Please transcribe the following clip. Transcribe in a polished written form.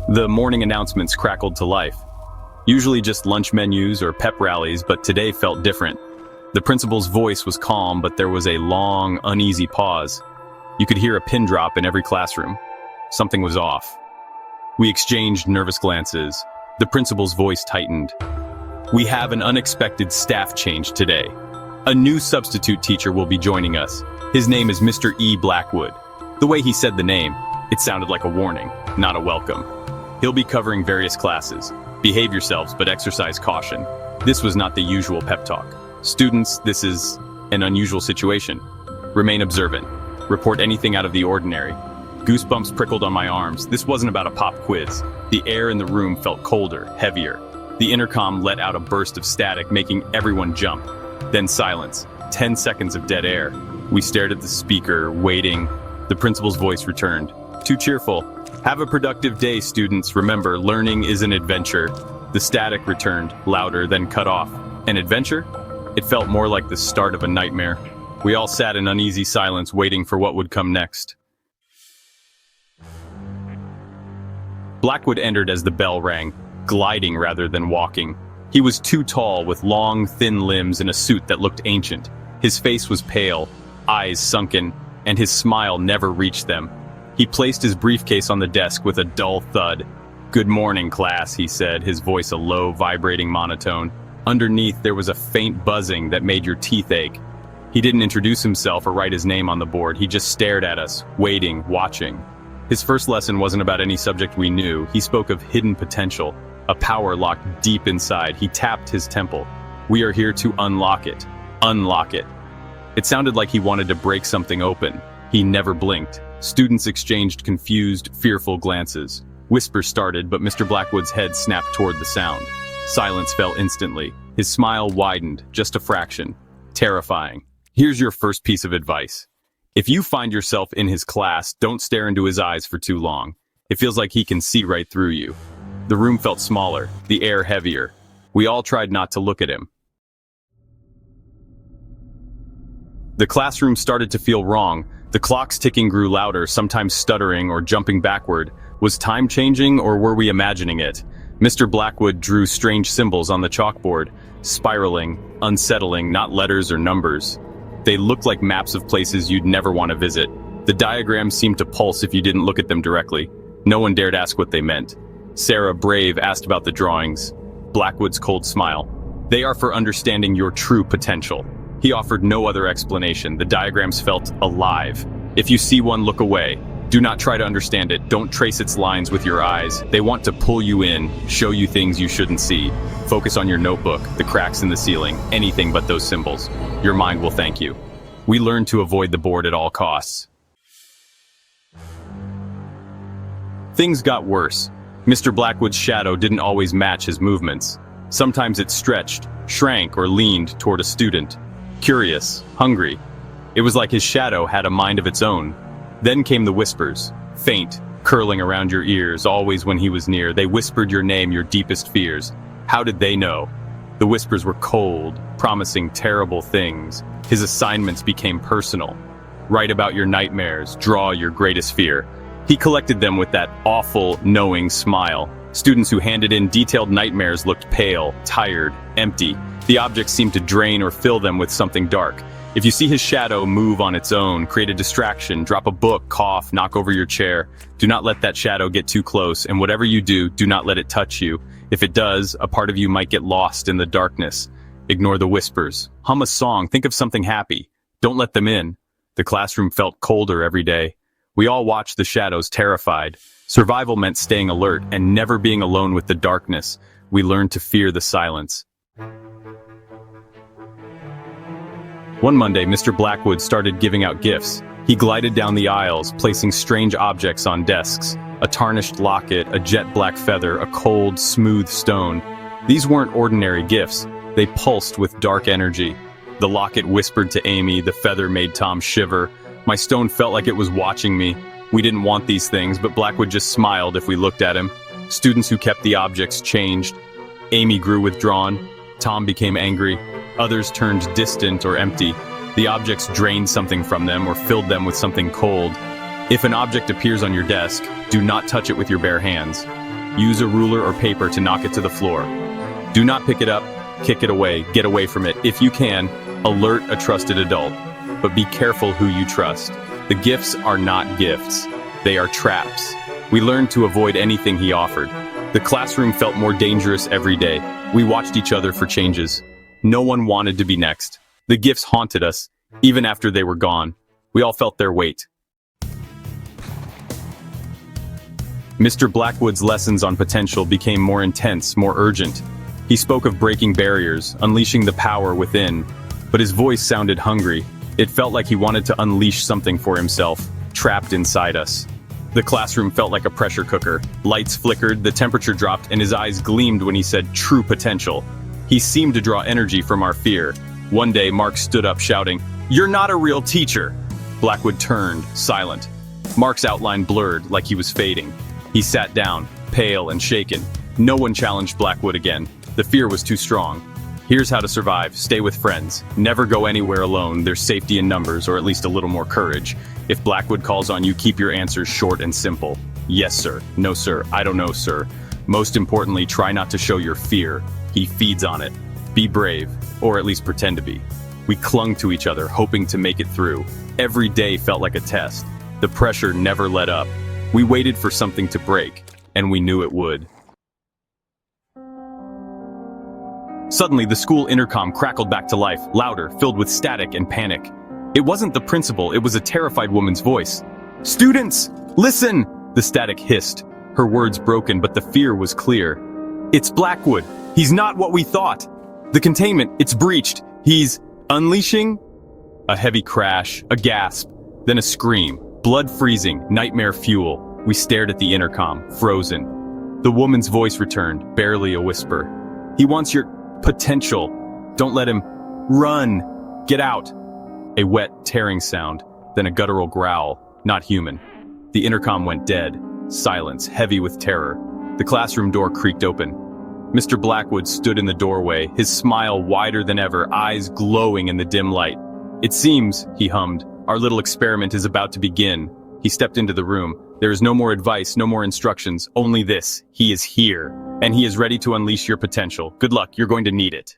The morning announcements crackled to life. Usually just lunch menus or pep rallies, but today felt different. The principal's voice was calm, but there was a long, uneasy pause. You could hear a pin drop in every classroom. Something was off. We exchanged nervous glances. The principal's voice tightened. We have an unexpected staff change today. A new substitute teacher will be joining us. His name is Mr. E. Blackwood. The way he said the name, it sounded like a warning, not a welcome. He'll be covering various classes. Behave yourselves, but exercise caution. This was not the usual pep talk. Students, this is an unusual situation. Remain observant. Report anything out of the ordinary. Goosebumps prickled on my arms. This wasn't about a pop quiz. The air in the room felt colder, heavier. The intercom let out a burst of static, making everyone jump. Then silence. 10 seconds of dead air. We stared at the speaker, waiting. The principal's voice returned. Too cheerful. Have a productive day, students. Remember, learning is an adventure. The static returned, louder, then cut off. An adventure? It felt more like the start of a nightmare. We all sat in uneasy silence, waiting for what would come next. Blackwood entered as the bell rang, gliding rather than walking. He was too tall, with long, thin limbs and a suit that looked ancient. His face was pale, eyes sunken, and his smile never reached them. He placed his briefcase on the desk with a dull thud. "Good morning, class," he said, his voice a low, vibrating monotone. Underneath, there was a faint buzzing that made your teeth ache. He didn't introduce himself or write his name on the board. He just stared at us, waiting, watching. His first lesson wasn't about any subject we knew. He spoke of hidden potential, a power locked deep inside. He tapped his temple. We are here to unlock it. Unlock it. It sounded like he wanted to break something open. He never blinked. Students exchanged confused, fearful glances. Whispers started, but Mr. Blackwood's head snapped toward the sound. Silence fell instantly. His smile widened, just a fraction. Terrifying. Here's your first piece of advice. If you find yourself in his class, don't stare into his eyes for too long. It feels like he can see right through you. The room felt smaller, the air heavier. We all tried not to look at him. The classroom started to feel wrong. The clock's ticking grew louder, sometimes stuttering or jumping backward. Was time changing, or were we imagining it? Mr. Blackwood drew strange symbols on the chalkboard, spiraling, unsettling, not letters or numbers. They looked like maps of places you'd never want to visit. The diagrams seemed to pulse if you didn't look at them directly. No one dared ask what they meant. Sarah, brave, asked about the drawings. Blackwood's cold smile. They are for understanding your true potential. He offered no other explanation. The diagrams felt alive. If you see one, look away. Do not try to understand it. Don't trace its lines with your eyes. They want to pull you in, show you things you shouldn't see. Focus on your notebook, the cracks in the ceiling, anything but those symbols. Your mind will thank you. We learned to avoid the board at all costs. Things got worse. Mr. Blackwood's shadow didn't always match his movements. Sometimes it stretched, shrank, or leaned toward a student. Curious, hungry. It was like his shadow had a mind of its own. Then came the whispers, faint, curling around your ears, always when he was near. They whispered your name, your deepest fears. How did they know? The whispers were cold, promising terrible things. His assignments became personal. Write about your nightmares, draw your greatest fear. He collected them with that awful, knowing smile. Students who handed in detailed nightmares looked pale, tired, empty. The objects seemed to drain or fill them with something dark. If you see his shadow move on its own, create a distraction, drop a book, cough, knock over your chair. Do not let that shadow get too close, and whatever you do, do not let it touch you. If it does, a part of you might get lost in the darkness. Ignore the whispers. Hum a song, think of something happy. Don't let them in. The classroom felt colder every day. We all watched the shadows, terrified. Survival meant staying alert and never being alone with the darkness. We learned to fear the silence. One Monday, Mr. Blackwood started giving out gifts. He glided down the aisles, placing strange objects on desks. A tarnished locket, a jet black feather, a cold, smooth stone. These weren't ordinary gifts. They pulsed with dark energy. The locket whispered to Amy, the feather made Tom shiver. My stone felt like it was watching me. We didn't want these things, but Blackwood just smiled if we looked at him. Students who kept the objects changed. Amy grew withdrawn. Tom became angry. Others turned distant or empty. The objects drained something from them or filled them with something cold. If an object appears on your desk, do not touch it with your bare hands. Use a ruler or paper to knock it to the floor. Do not pick it up, kick it away, get away from it. If you can, alert a trusted adult. But be careful who you trust. The gifts are not gifts. They are traps. We learned to avoid anything he offered. The classroom felt more dangerous every day. We watched each other for changes. No one wanted to be next. The gifts haunted us, even after they were gone. We all felt their weight. Mr. Blackwood's lessons on potential became more intense, more urgent. He spoke of breaking barriers, unleashing the power within, but his voice sounded hungry. It felt like he wanted to unleash something for himself, trapped inside us. The classroom felt like a pressure cooker. Lights flickered, the temperature dropped, and his eyes gleamed when he said true potential. He seemed to draw energy from our fear. One day, Mark stood up shouting, "You're not a real teacher!" Blackwood turned, silent. Mark's outline blurred, like he was fading. He sat down, pale and shaken. No one challenged Blackwood again. The fear was too strong. Here's how to survive. Stay with friends. Never go anywhere alone. There's safety in numbers, or at least a little more courage. If Blackwood calls on you, keep your answers short and simple. Yes, sir. No, sir. I don't know, sir. Most importantly, try not to show your fear. He feeds on it. Be brave, or at least pretend to be. We clung to each other, hoping to make it through. Every day felt like a test. The pressure never let up. We waited for something to break, and we knew it would. Suddenly, the school intercom crackled back to life, louder, filled with static and panic. It wasn't the principal, it was a terrified woman's voice. "Students, listen!" The static hissed, her words broken, but the fear was clear. "It's Blackwood. He's not what we thought. The containment, it's breached. He's unleashing..." A heavy crash, a gasp, then a scream. Blood freezing, nightmare fuel. We stared at the intercom, frozen. The woman's voice returned, barely a whisper. "He wants your potential. Don't let him. Run. Get out." A wet, tearing sound, then a guttural growl, not human. The intercom went dead. Silence, heavy with terror. The classroom door creaked open. Mr. Blackwood stood in the doorway, his smile wider than ever, eyes glowing in the dim light. "It seems," he hummed, "our little experiment is about to begin." He stepped into the room. There is no more advice, no more instructions, only this. He is here, and he is ready to unleash your potential. Good luck, you're going to need it.